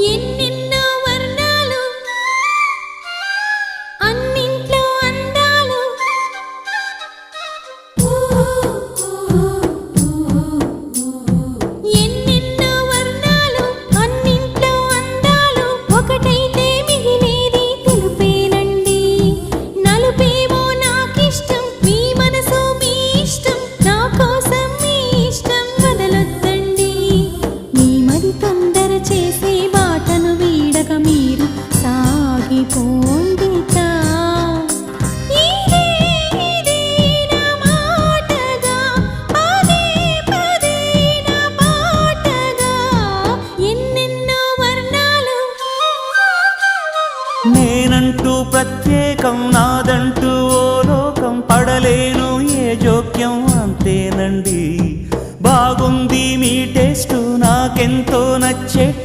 ఎన్నెన్నో వర్ణాలు అన్నింట్లో అందాలు ఎన్నెన్నో వర్ణాలు అన్నింట్లో అందాలు ఒకటైతే మిగిలేది తెలుపేనండి నలుపేమో నాకిష్టం మీ మనసు మీ ఇష్టం నా కోసం మీ ఇష్టం వదలొద్దండి మీ మరి తొందర చేసే బాటను వీడక మీరు సాగిపోండితా ఇదే నా మాటగా పదే పదే నా పాటగా ఎన్నెన్నో వర్ణాలు నేనంటూ ప్రత్యేకం నాదంటూ ఓ లోకం పడలేను ఏ జోక్యం అంతేనండి బాగుంది మీ టేస్టు నాకెంతో నచ్చే